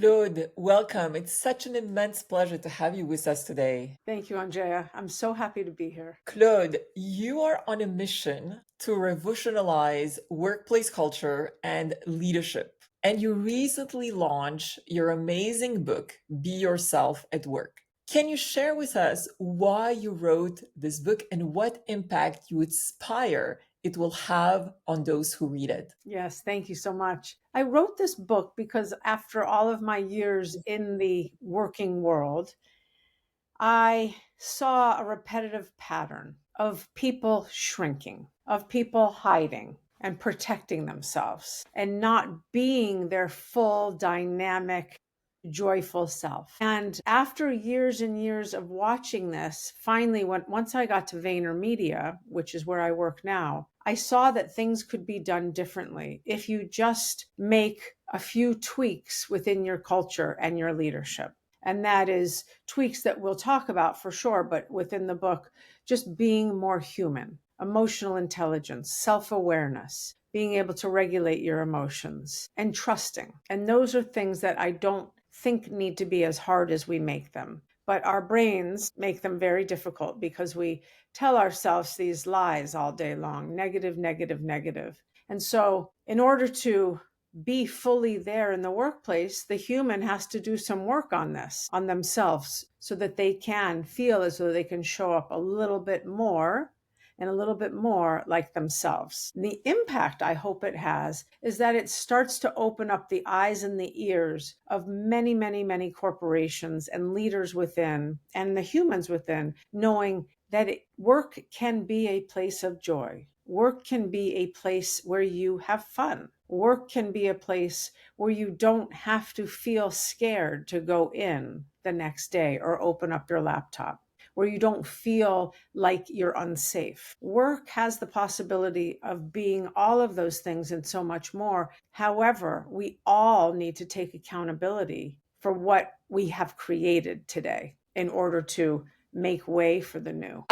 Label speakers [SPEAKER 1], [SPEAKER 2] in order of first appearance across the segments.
[SPEAKER 1] Claude, welcome. It's such an immense pleasure to have you with us today.
[SPEAKER 2] Thank you, Andrea. I'm so happy to be here.
[SPEAKER 1] Claude, you are on a mission to revolutionize workplace culture and leadership. And you recently launched your amazing book, Be Yourself at Work. Can you share with us why you wrote this book and what impact you aspire it will have on those who read it?
[SPEAKER 2] Yes, thank you so much. I wrote this book because after all of my years in the working world, I saw a repetitive pattern of people shrinking, of people hiding and protecting themselves and not being their full, dynamic, joyful self. And after years and years of watching this, finally, once I got to VaynerMedia, which is where I work now, I saw that things could be done differently if you just make a few tweaks within your culture and your leadership. And that is tweaks that we'll talk about for sure, but within the book, just being more human, emotional intelligence, self awareness, being able to regulate your emotions, and trusting. And those are things that I don't think need to be as hard as we make them. But our brains make them very difficult because we tell ourselves these lies all day long, negative, negative, negative. And so, in order to be fully there in the workplace, the human has to do some work on this, on themselves, so that they can feel as though they can show up a little bit more and a little bit more like themselves. And the impact I hope it has is that it starts to open up the eyes and the ears of many, many, many corporations and leaders within and the humans within, knowing that work can be a place of joy. Work can be a place where you have fun. Work can be a place where you don't have to feel scared to go in the next day or open up your laptop, where you don't feel like you're unsafe. Work has the possibility of being all of those things and so much more. However, we all need to take accountability for what we have created today in order to make way for the new.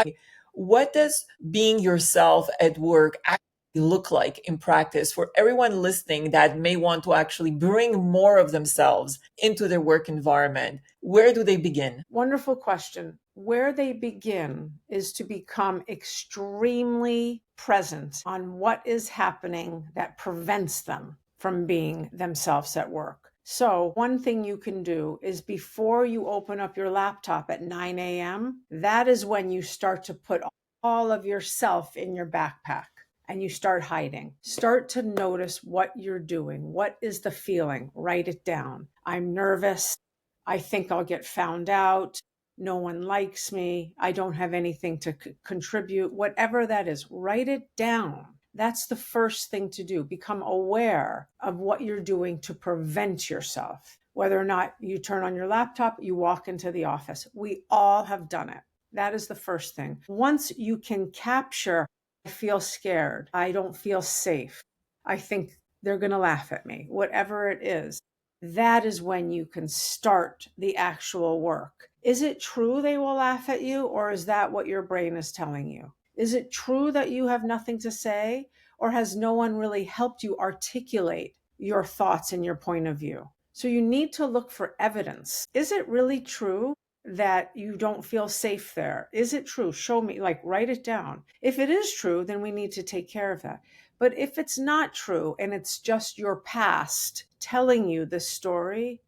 [SPEAKER 1] What does being yourself at work actually look like in practice for everyone listening that may want to actually bring more of themselves into their work environment? Where do they begin?
[SPEAKER 2] Wonderful question. Where they begin is to become extremely present on what is happening that prevents them from being themselves at work. So, one thing you can do is before you open up your laptop at 9 a.m., that is when you start to put all of yourself in your backpack and you start hiding. Start to notice what you're doing. What is the feeling? Write it down. I'm nervous. I think I'll get found out. No one likes me. I don't have anything to contribute. Whatever that is, write it down. That's the first thing to do. Become aware of what you're doing to prevent yourself. Whether or not you turn on your laptop, you walk into the office. We all have done it. That is the first thing. Once you can capture, I feel scared. I don't feel safe. I think they're going to laugh at me. Whatever it is, that is when you can start the actual work. Is it true they will laugh at you, or is that what your brain is telling you? Is it true that you have nothing to say, or has no one really helped you articulate your thoughts and your point of view? So you need to look for evidence. Is it really true that you don't feel safe there? Is it true? Show me, like write it down. If it is true, then we need to take care of that. But if it's not true and it's just your past telling you this story,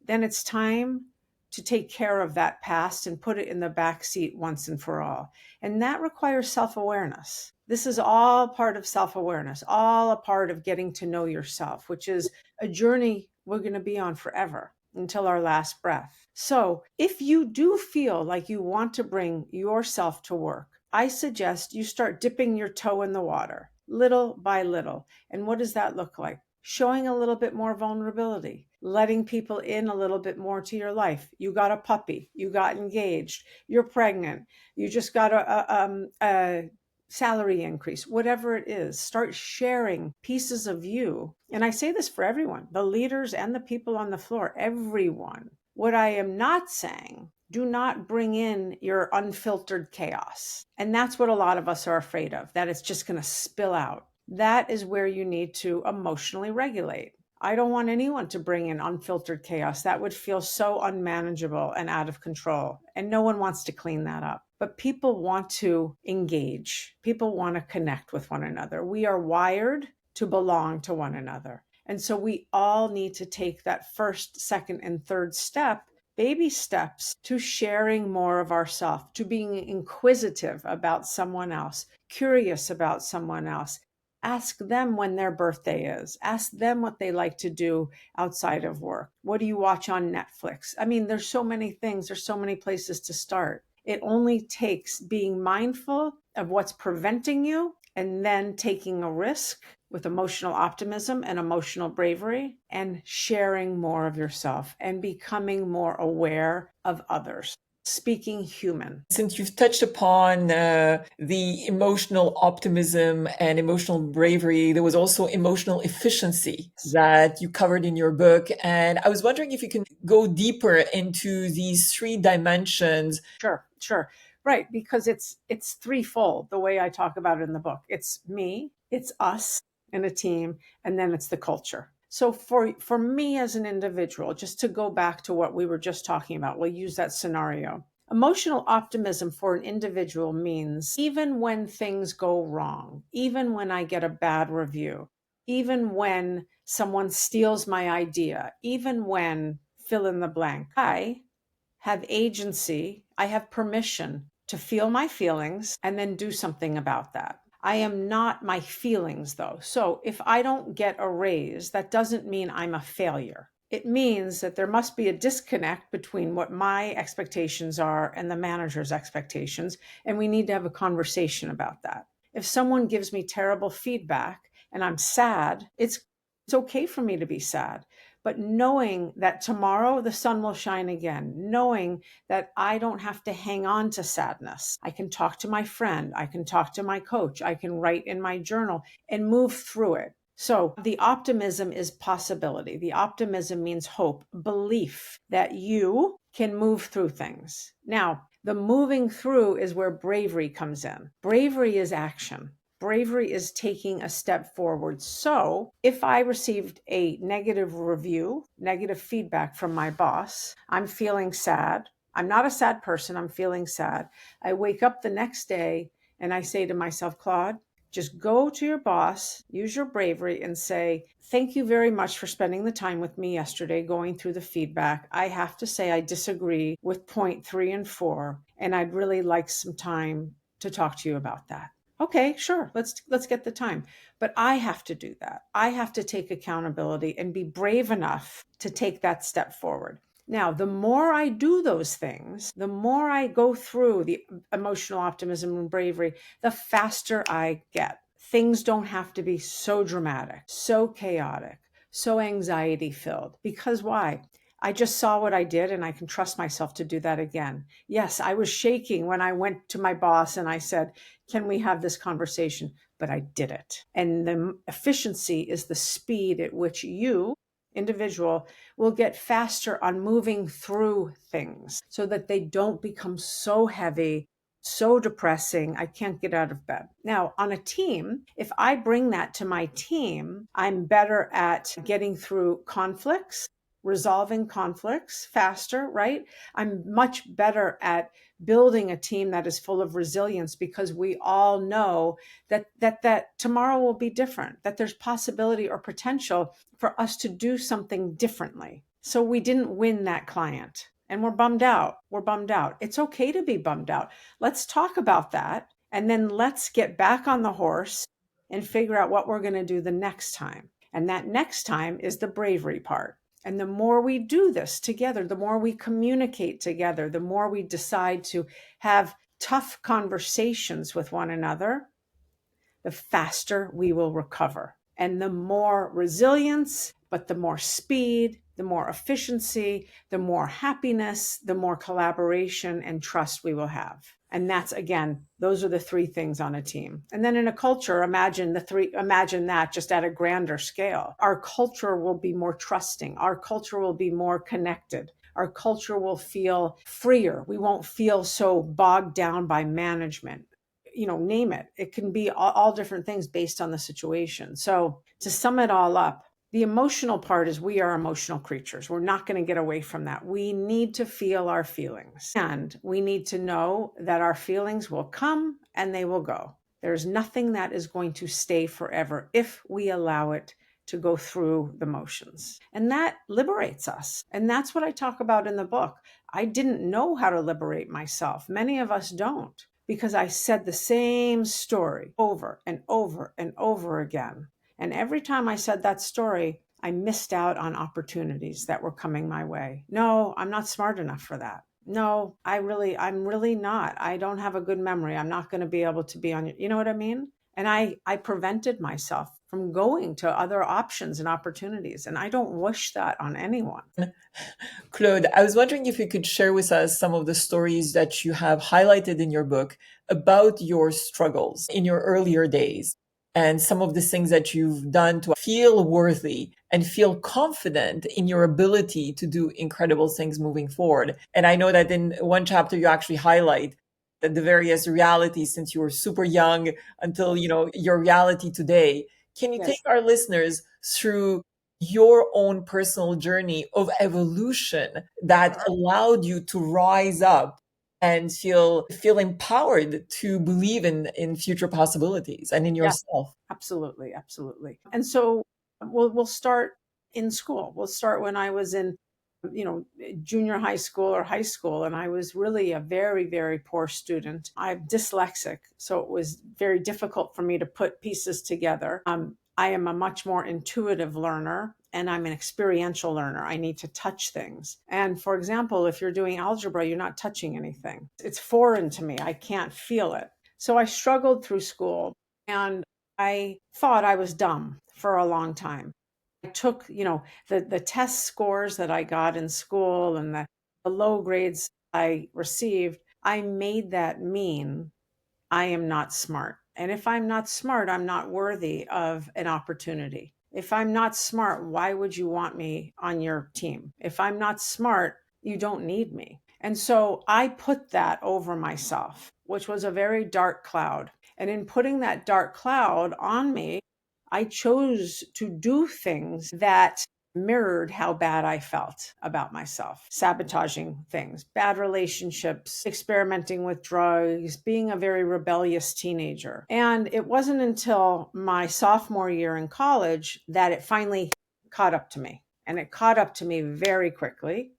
[SPEAKER 2] then it's time to take care of that past and put it in the back seat once and for all. And that requires self-awareness. This is all part of self-awareness, all a part of getting to know yourself, which is a journey we're going to be on forever until our last breath. So if you do feel like you want to bring yourself to work, I suggest you start dipping your toe in the water little by little. And what does that look like? Showing a little bit more vulnerability, letting people in a little bit more to your life. You got a puppy, you got engaged, you're pregnant, you just got a salary increase, whatever it is. Start sharing pieces of you. And I say this for everyone, the leaders and the people on the floor, everyone. What I am not saying, do not bring in your unfiltered chaos. And that's what a lot of us are afraid of, that it's just going to spill out. That is where you need to emotionally regulate. I don't want anyone to bring in unfiltered chaos. That would feel so unmanageable and out of control. And no one wants to clean that up. But people want to engage. People want to connect with one another. We are wired to belong to one another. And so we all need to take that first, second, and third step, baby steps, to sharing more of ourselves, to being inquisitive about someone else, curious about someone else. Ask them when their birthday is. Ask them what they like to do outside of work. What do you watch on Netflix? I mean, there's so many things, there's so many places to start. It only takes being mindful of what's preventing you and then taking a risk with emotional optimism and emotional bravery and sharing more of yourself and becoming more aware of others. Speaking human.
[SPEAKER 1] Since you've touched upon the emotional optimism and emotional bravery, there was also emotional efficiency that you covered in your book. And I was wondering if you can go deeper into these three dimensions.
[SPEAKER 2] Sure. Right, because it's threefold the way I talk about it in the book. It's me, it's us in a team, and then it's the culture. So for me as an individual, just to go back to what we were just talking about, we'll use that scenario. Emotional optimism for an individual means even when things go wrong, even when I get a bad review, even when someone steals my idea, even when fill in the blank, I have agency, I have permission to feel my feelings and then do something about that. I am not my feelings though. So if I don't get a raise, that doesn't mean I'm a failure. It means that there must be a disconnect between what my expectations are and the manager's expectations, and we need to have a conversation about that. If someone gives me terrible feedback and I'm sad, it's okay for me to be sad. But knowing that tomorrow the sun will shine again, knowing that I don't have to hang on to sadness. I can talk to my friend, I can talk to my coach, I can write in my journal and move through it. So the optimism is possibility. The optimism means hope, belief that you can move through things. Now, the moving through is where bravery comes in. Bravery is action. Bravery is taking a step forward. So if I received a negative review, negative feedback from my boss, I'm feeling sad. I'm not a sad person. I'm feeling sad. I wake up the next day and I say to myself, Claude, just go to your boss, use your bravery and say, thank you very much for spending the time with me yesterday going through the feedback. I have to say I disagree with point 3 and 4, and I'd really like some time to talk to you about that. Okay, sure. Let's get the time. But I have to do that. I have to take accountability and be brave enough to take that step forward. Now, the more I do those things, the more I go through the emotional optimism and bravery, the faster I get. Things don't have to be so dramatic, so chaotic, so anxiety filled. Because why? I just saw what I did and I can trust myself to do that again. Yes, I was shaking when I went to my boss and I said, can we have this conversation? But I did it. And the efficiency is the speed at which you, individual, will get faster on moving through things so that they don't become so heavy, so depressing, I can't get out of bed. Now, on a team, if I bring that to my team, I'm better at getting through conflicts, resolving conflicts faster, right? I'm much better at building a team that is full of resilience because we all know that tomorrow will be different, that there's possibility or potential for us to do something differently. So we didn't win that client and we're bummed out. We're bummed out. It's okay to be bummed out. Let's talk about that. And then let's get back on the horse and figure out what we're going to do the next time. And that next time is the bravery part. And the more we do this together, the more we communicate together, the more we decide to have tough conversations with one another, the faster we will recover. And the more resilience, but the more speed, the more efficiency, the more happiness, the more collaboration and trust we will have. And that's, again, those are the three things on a team. And then in a culture, imagine that just at a grander scale. Our culture will be more trusting. Our culture will be more connected. Our culture will feel freer. We won't feel so bogged down by management. Name it. It can be all different things based on the situation. So to sum it all up, The emotional part is we are emotional creatures. We're not going to get away from that. We need to feel our feelings, and we need to know that our feelings will come and they will go. There's nothing that is going to stay forever if we allow it to go through the motions. And that liberates us. And that's what I talk about in the book. I didn't know how to liberate myself. Many of us don't, because I said the same story over and over and over again. And every time I said that story, I missed out on opportunities that were coming my way. No, I'm not smart enough for that. No, I'm really not. I don't have a good memory. I'm not going to be able to be on, you know what I mean? And I prevented myself from going to other options and opportunities. And I don't wish that on anyone.
[SPEAKER 1] Claude, I was wondering if you could share with us some of the stories that you have highlighted in your book about your struggles in your earlier days and some of the things that you've done to feel worthy and feel confident in your ability to do incredible things moving forward. And I know that in one chapter you actually highlight the various realities since you were super young until, your reality today. Can you take
[SPEAKER 2] Yes.
[SPEAKER 1] our listeners through your own personal journey of evolution that
[SPEAKER 2] Sure.
[SPEAKER 1] allowed you to rise up and feel empowered to believe in future possibilities and in
[SPEAKER 2] Yeah,
[SPEAKER 1] yourself?
[SPEAKER 2] absolutely. Absolutely. And so we'll start in school. We'll start when I was in, junior high school or high school. And I was really a very, very poor student. I'm dyslexic, so it was very difficult for me to put pieces together. I am a much more intuitive learner, and I'm an experiential learner. I need to touch things. And for example, if you're doing algebra, you're not touching anything. It's foreign to me. I can't feel it. So I struggled through school, and I thought I was dumb for a long time. I took, the test scores that I got in school and the low grades I received, I made that mean I am not smart. And if I'm not smart, I'm not worthy of an opportunity. If I'm not smart, why would you want me on your team? If I'm not smart, you don't need me. And so I put that over myself, which was a very dark cloud. And in putting that dark cloud on me, I chose to do things that mirrored how bad I felt about myself, sabotaging things, bad relationships, experimenting with drugs, being a very rebellious teenager. And it wasn't until my sophomore year in college that it finally caught up to me. And it caught up to me very quickly.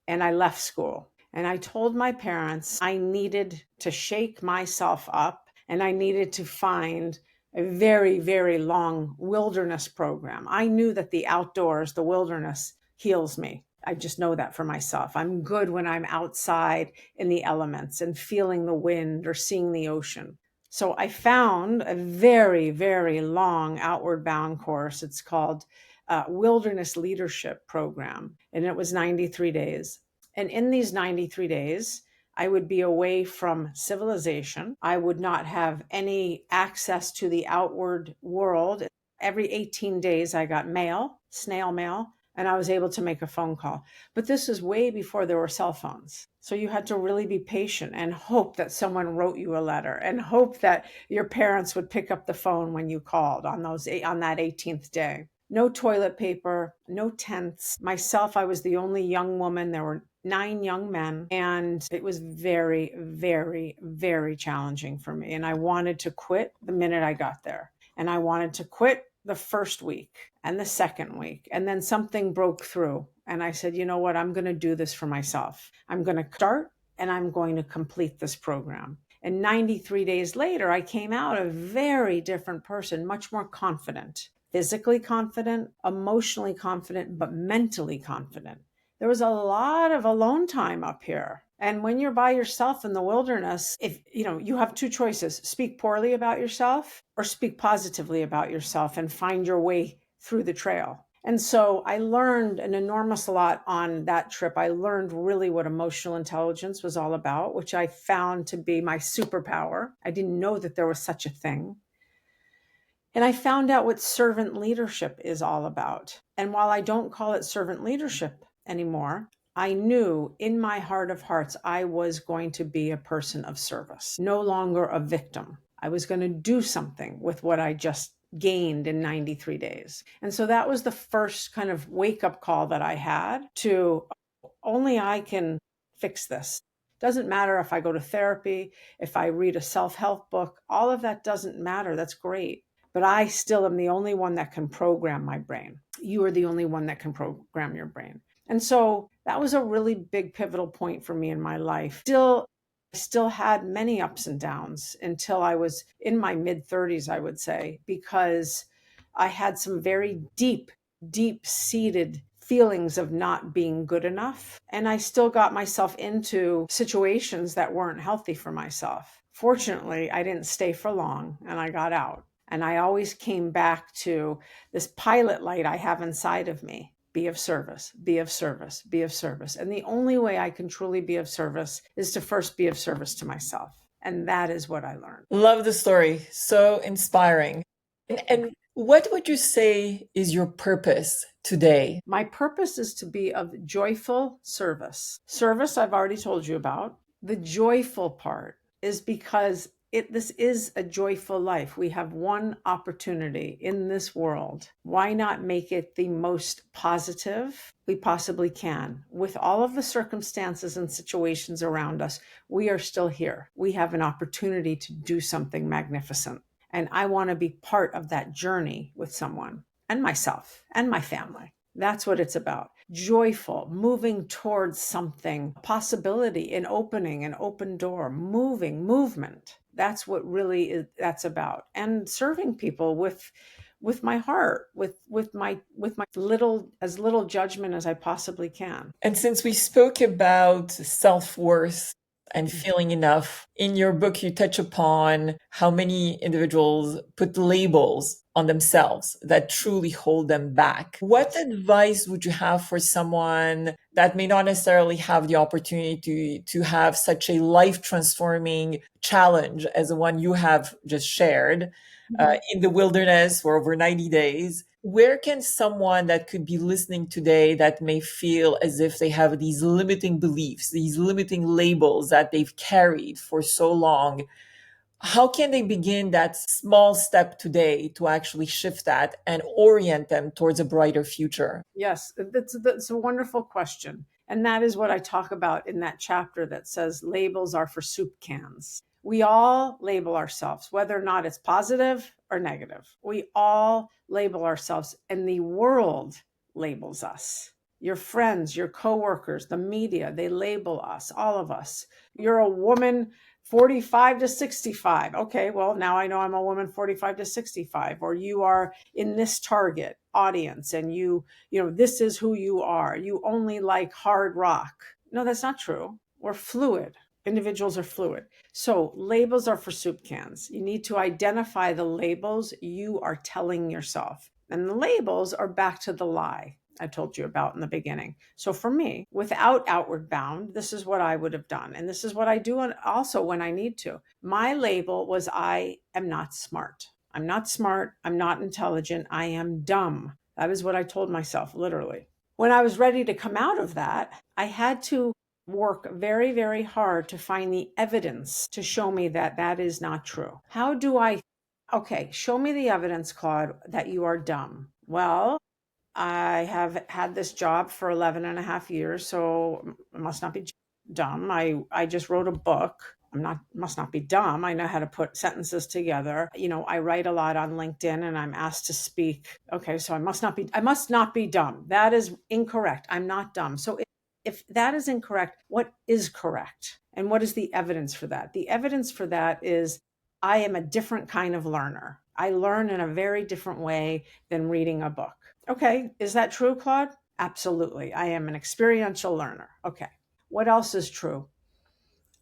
[SPEAKER 2] And I left school. And I told my parents I needed to shake myself up and I needed to find a very, very long wilderness program. I knew that the outdoors, the wilderness, heals me. I just know that for myself. I'm good when I'm outside in the elements and feeling the wind or seeing the ocean. So I found a very, very long outward bound course. It's called Wilderness Leadership Program, and it was 93 days. And in these 93 days, I would be away from civilization. I would not have any access to the outward world. Every 18 days, I got mail, snail mail, and I was able to make a phone call. But this is way before there were cell phones. So you had to really be patient and hope that someone wrote you a letter and hope that your parents would pick up the phone when you called on that 18th day. No toilet paper, no tents. Myself, I was the only young woman. There were 9 young men, and it was very, very, very challenging for me. And I wanted to quit the minute I got there. And I wanted to quit the first week and the second week. And then something broke through. And I said, you know what? I'm going to do this for myself. I'm going to start and I'm going to complete this program. And 93 days later, I came out a very different person, much more confident, physically confident, emotionally confident, but mentally confident. There was a lot of alone time up here. And when you're by yourself in the wilderness, if you have 2 choices: speak poorly about yourself or speak positively about yourself and find your way through the trail. And so I learned an enormous lot on that trip. I learned really what emotional intelligence was all about, which I found to be my superpower. I didn't know that there was such a thing. And I found out what servant leadership is all about. And while I don't call it servant leadership anymore, I knew in my heart of hearts I was going to be a person of service, no longer a victim. I was going to do something with what I just gained in 93 days. And so that was the first kind of wake up call that I had to only I can fix this. Doesn't matter if I go to therapy, if I read a self-help book, all of that doesn't matter. That's great. But I still am the only one that can program my brain. You are the only one that can program your brain. And so that was a really big pivotal point for me in my life. I still had many ups and downs until I was in my mid 30s, I would say, because I had some very deep seated feelings of not being good enough. And I still got myself into situations that weren't healthy for myself. Fortunately, I didn't stay for long and I got out. And I always came back to this pilot light I have inside of me: be of service, be of service, be of service. And the only way I can truly be of service is to first be of service to myself. And that is what I learned.
[SPEAKER 1] Love the story. So inspiring. And what would you say is your purpose today?
[SPEAKER 2] My purpose is to be of joyful service. Service, I've already told you about. The joyful part is because this is a joyful life. We have one opportunity in this world. Why not make it the most positive we possibly can? With all of the circumstances and situations around us, we are still here. We have an opportunity to do something magnificent. And I want to be part of that journey with someone and myself and my family. That's what it's about. Joyful, moving towards something, possibility, an opening, an open door, movement. That's what really that's about. And serving people with my heart, with my little judgment as I possibly can.
[SPEAKER 1] And since we spoke about self-worth and feeling enough, in your book, you touch upon how many individuals put labels on themselves that truly hold them back. What advice would you have for someone that may not necessarily have the opportunity to have such a life transforming challenge as the one you have just shared in the wilderness for over 90 days? Where can someone that could be listening today that may feel as if they have these limiting beliefs, these limiting labels that they've carried for so long, how can they begin that small step today to actually shift that and orient them towards a brighter future?
[SPEAKER 2] Yes, that's a wonderful question. And that is what I talk about in that chapter that says labels are for soup cans. We all label ourselves, whether or not it's positive or negative. We all label ourselves, and the world labels us. Your friends, your coworkers, the media, they label us, all of us. You're a woman 45 to 65. Okay, well, now I know I'm a woman 45 to 65. Or you are in this target audience and this is who you are. You only like hard rock. No, that's not true. We're fluid. Individuals are fluid. So labels are for soup cans. You need to identify the labels you are telling yourself. And the labels are back to the lie I told you about in the beginning. So for me, without outward bound, this is what I would have done. And this is what I do also when I need to. My label was I am not smart. I'm not smart. I'm not intelligent. I am dumb. That is what I told myself, literally. When I was ready to come out of that, I had to work very, very hard to find the evidence to show me that that is not true. How do I? Okay, show me the evidence, Claude, that you are dumb. Well, I have had this job for 11 and a half years, so I must not be dumb. I just wrote a book. Must not be dumb. I know how to put sentences together. I write a lot on LinkedIn and I'm asked to speak. Okay, so I must not be dumb. That is incorrect. I'm not dumb. So if that is incorrect, what is correct? And what is the evidence for that? The evidence for that is I am a different kind of learner. I learn in a very different way than reading a book. Okay, is that true, Claude? Absolutely. I am an experiential learner. Okay. What else is true?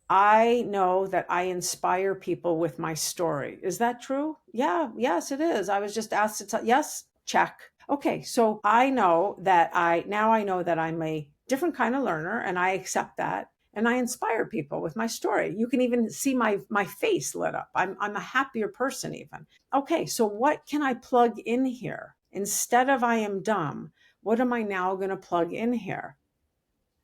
[SPEAKER 2] I know that I inspire people with my story. Is that true? Yeah, yes, it is. I was just asked to tell. Yes, check. Okay, so I know that I know that I'm a different kind of learner and I accept that. And I inspire people with my story. You can even see my face lit up. I'm a happier person even. Okay, so what can I plug in here? Instead of I am dumb, what am I now going to plug in here?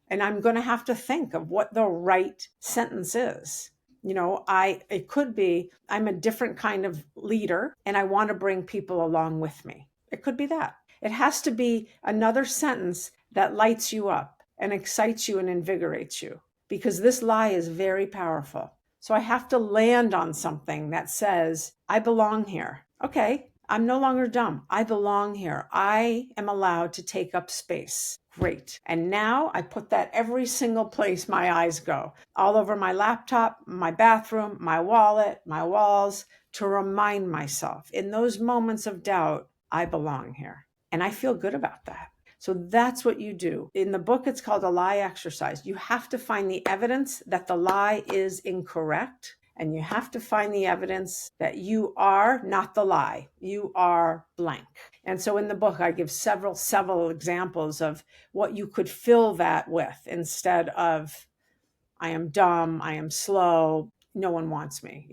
[SPEAKER 2] And I'm going to have to think of what the right sentence is. It could be I'm a different kind of leader and I want to bring people along with me. It could be that. It has to be another sentence that lights you up and excites you and invigorates you, because this lie is very powerful. So I have to land on something that says, I belong here. Okay, I'm no longer dumb. I belong here. I am allowed to take up space. Great. And now I put that every single place my eyes go, all over my laptop, my bathroom, my wallet, my walls, to remind myself in those moments of doubt, I belong here. And I feel good about that. So that's what you do. In the book, it's called a lie exercise. You have to find the evidence that the lie is incorrect, and you have to find the evidence that you are not the lie. You are blank. And so in the book, I give several examples of what you could fill that with instead of, I am dumb, I am slow, no one wants me.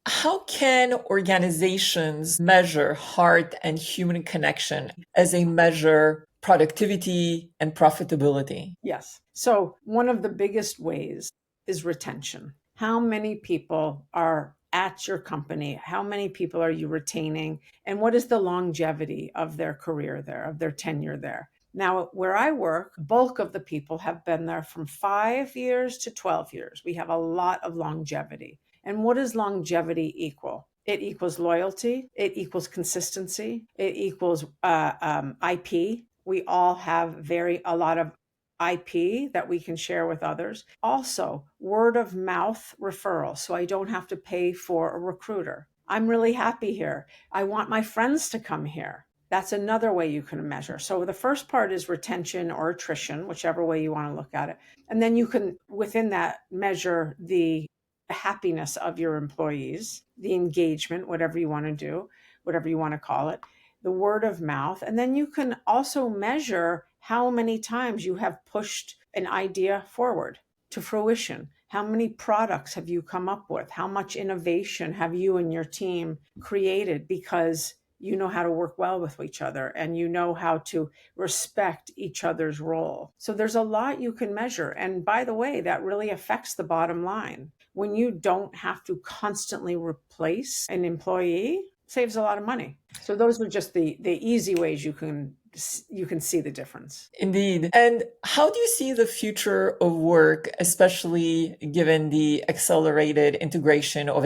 [SPEAKER 1] How can organizations measure heart and human connection as they measure productivity and profitability?
[SPEAKER 2] Yes. So one of the biggest ways is retention. How many people are at your company? How many people are you retaining? And what is the longevity of their career there, of their tenure there? Now, where I work, bulk of the people have been there from 5 years to 12 years. We have a lot of longevity. And what does longevity equal? It equals loyalty. It equals consistency. It equals IP. We all have a lot of IP that we can share with others. Also, word of mouth referral, so I don't have to pay for a recruiter. I'm really happy here. I want my friends to come here. That's another way you can measure. So the first part is retention or attrition, whichever way you want to look at it. And then you can, within that, measure the happiness of your employees, the engagement, whatever you want to do, whatever you want to call it, the word of mouth. And then you can also measure how many times you have pushed an idea forward to fruition. How many products have you come up with? How much innovation have you and your team created because you know how to work well with each other and you know how to respect each other's role? So there's a lot you can measure. And by the way, that really affects the bottom line. When you don't have to constantly replace an employee, saves a lot of money. So those are just the easy ways you can see the difference.
[SPEAKER 1] Indeed. And how do you see the future of work, especially given the accelerated integration of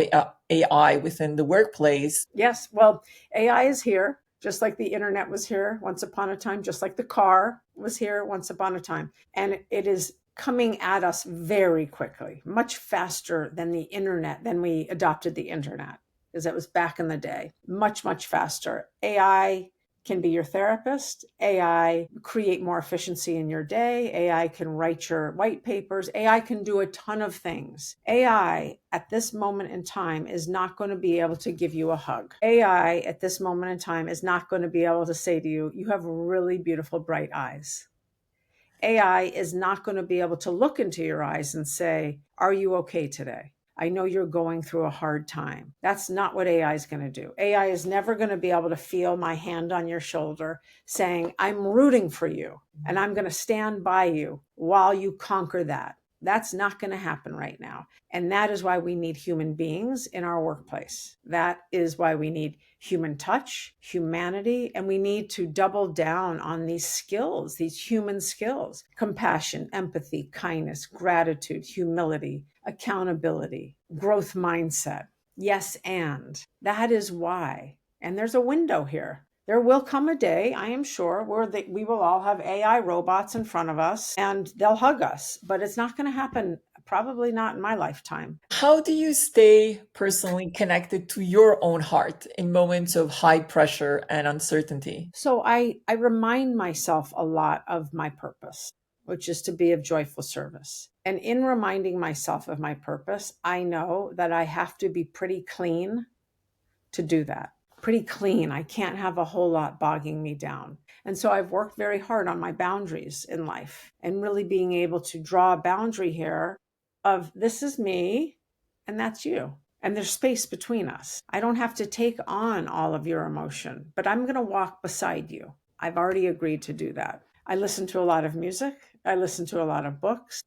[SPEAKER 1] AI within the workplace?
[SPEAKER 2] Yes, well, AI is here, just like the internet was here once upon a time, just like the car was here once upon a time. And it is coming at us very quickly, much faster than the internet, than we adopted the internet, because that was back in the day. Much, much faster. AI can be your therapist. AI create more efficiency in your day. AI can write your white papers. AI can do a ton of things. AI at this moment in time is not going to be able to give you a hug. AI at this moment in time is not going to be able to say to you, you have really beautiful bright eyes. AI is not going to be able to look into your eyes and say, are you okay today? I know you're going through a hard time. That's not what AI is going to do. AI is never going to be able to feel my hand on your shoulder saying, I'm rooting for you and I'm going to stand by you while you conquer that. That's not going to happen right now. And that is why we need human beings in our workplace. That is why we need human touch, humanity, and we need to double down on these skills, these human skills: compassion, empathy, kindness, gratitude, humility, accountability, growth mindset. Yes, and that is why. And there's a window here. There will come a day, I am sure, where we will all have AI robots in front of us and they'll hug us, but it's not going to happen, probably not in my lifetime.
[SPEAKER 1] How do you stay personally connected to your own heart in moments of high pressure and uncertainty?
[SPEAKER 2] So I remind myself a lot of my purpose, which is to be of joyful service. And in reminding myself of my purpose, I know that I have to be pretty clean to do that. Pretty clean. I can't have a whole lot bogging me down. And so I've worked very hard on my boundaries in life and really being able to draw a boundary here of this is me and that's you. And there's space between us. I don't have to take on all of your emotion, but I'm going to walk beside you. I've already agreed to do that. I listen to a lot of music. I listen to a lot of books.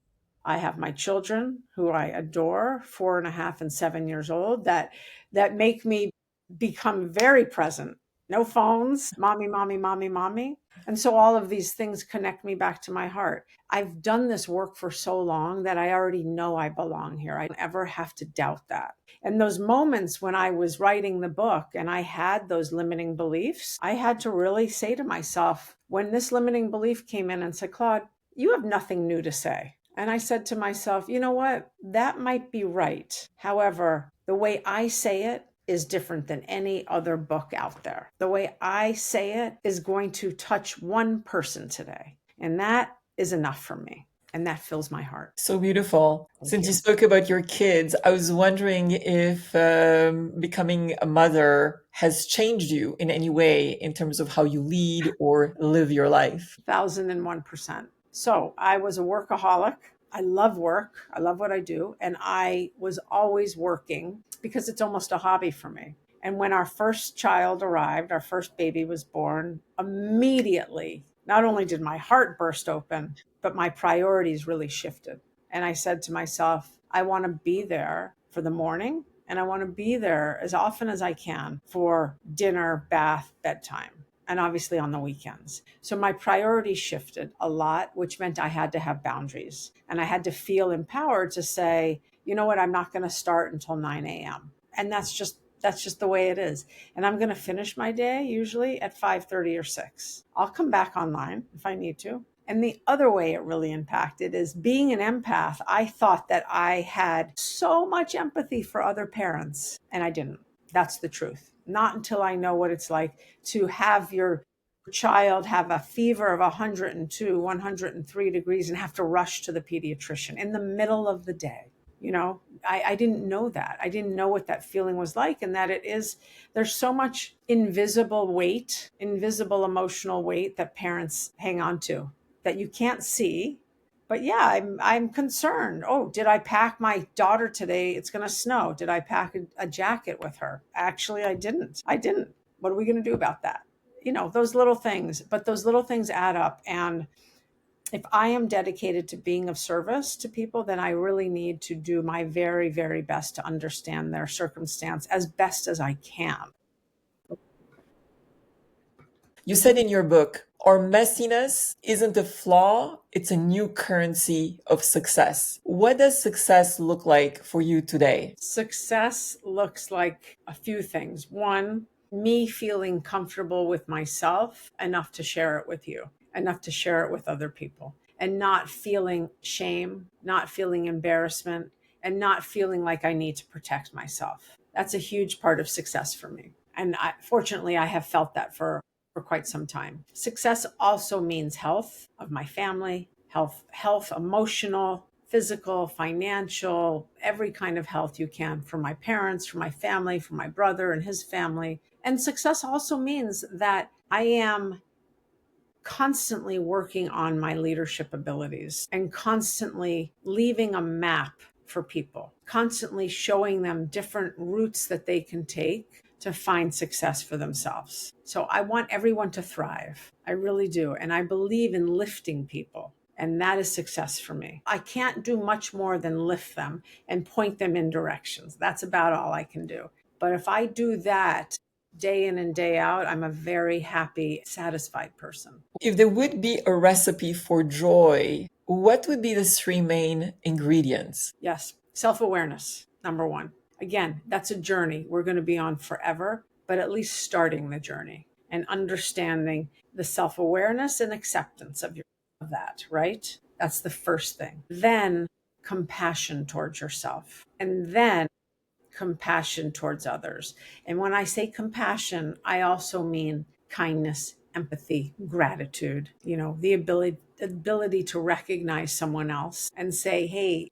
[SPEAKER 2] I have my children who I adore, 4.5 and 7 years old, that make me become very present. No phones, mommy, mommy, mommy, mommy. And so all of these things connect me back to my heart. I've done this work for so long that I already know I belong here. I don't ever have to doubt that. And those moments when I was writing the book and I had those limiting beliefs, I had to really say to myself, when this limiting belief came in and said, Claude, you have nothing new to say. And I said to myself, you know what? That might be right. However, the way I say it is different than any other book out there. The way I say it is going to touch one person today. And that is enough for me. And that fills my heart.
[SPEAKER 1] So beautiful.
[SPEAKER 2] Thank
[SPEAKER 1] Since you
[SPEAKER 2] you.
[SPEAKER 1] spoke about your kids, I was wondering if becoming a mother has changed you in any way in terms of how you lead or live your life.
[SPEAKER 2] 1001%. So I was a workaholic. I love work. I love what I do. And I was always working because it's almost a hobby for me. And when our first child arrived, our first baby was born, immediately, not only did my heart burst open, but my priorities really shifted. And I said to myself, I want to be there for the morning, and I want to be there as often as I can for dinner, bath, bedtime, and obviously on the weekends. So my priorities shifted a lot, which meant I had to have boundaries. And I had to feel empowered to say, you know what, I'm not going to start until 9 a.m. And that's just the way it is. And I'm going to finish my day usually at 5:30 or 6. I'll come back online if I need to. And the other way it really impacted is being an empath. I thought that I had so much empathy for other parents, and I didn't. That's the truth. Not until I know what it's like to have your child have a fever of 102, 103 degrees and have to rush to the pediatrician in the middle of the day. I didn't know that. I didn't know what that feeling was like, and that there's so much invisible weight, invisible emotional weight that parents hang on to that you can't see. But yeah, I'm concerned. Oh, did I pack my daughter today? It's going to snow. Did I pack a jacket with her? Actually, I didn't. What are we going to do about that? Those little things, but those little things add up. And if I am dedicated to being of service to people, then I really need to do my very, very best to understand their circumstance as best as I can.
[SPEAKER 1] You said in your book, our messiness isn't a flaw, it's a new currency of success. What does success look like for you today?
[SPEAKER 2] Success looks like a few things. One, me feeling comfortable with myself enough to share it with you, enough to share it with other people, and not feeling shame, not feeling embarrassment, and not feeling like I need to protect myself. That's a huge part of success for me. And fortunately, I have felt that for quite some time. Success also means health of my family, health, emotional, physical, financial, every kind of health you can for my parents, for my family, for my brother and his family. And success also means that I am constantly working on my leadership abilities and constantly leaving a map for people, constantly showing them different routes that they can take to find success for themselves. So I want everyone to thrive. I really do. And I believe in lifting people. And that is success for me. I can't do much more than lift them and point them in directions. That's about all I can do. But if I do that day in and day out, I'm a very happy, satisfied person.
[SPEAKER 1] If there would be a recipe for joy, what would be the three main ingredients?
[SPEAKER 2] Yes, self awareness, number one. Again, that's a journey we're going to be on forever, but at least starting the journey and understanding the self awareness and acceptance of that, right? That's the first thing. Then compassion towards yourself. And then compassion towards others. And when I say compassion, I also mean kindness, empathy, gratitude, the ability to recognize someone else and say, "Hey,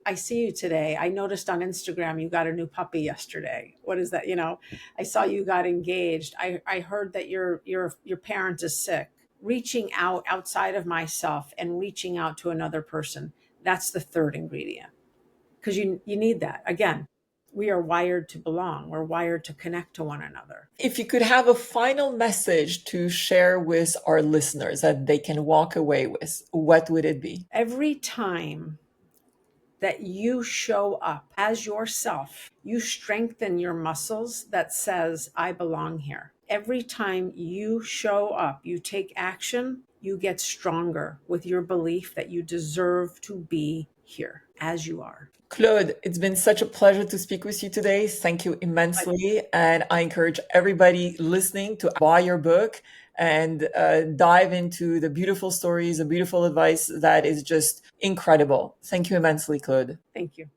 [SPEAKER 2] I see you today. I noticed on Instagram you got a new puppy yesterday. What is that? I saw you got engaged. I heard that your parent is sick." Reaching out outside of myself and reaching out to another person. That's the third ingredient, because you need that. Again, we are wired to belong. We're wired to connect to one another.
[SPEAKER 1] If you could have a final message to share with our listeners that they can walk away with, what would it be?
[SPEAKER 2] Every time that you show up as yourself, you strengthen your muscles that says, I belong here. Every time you show up, you take action, you get stronger with your belief that you deserve to be here as you are.
[SPEAKER 1] Claude, it's been such a pleasure to speak with you today. Thank you immensely. And I encourage everybody listening to buy your book and dive into the beautiful stories, the beautiful advice that is just incredible. Thank you immensely, Claude.
[SPEAKER 2] Thank you.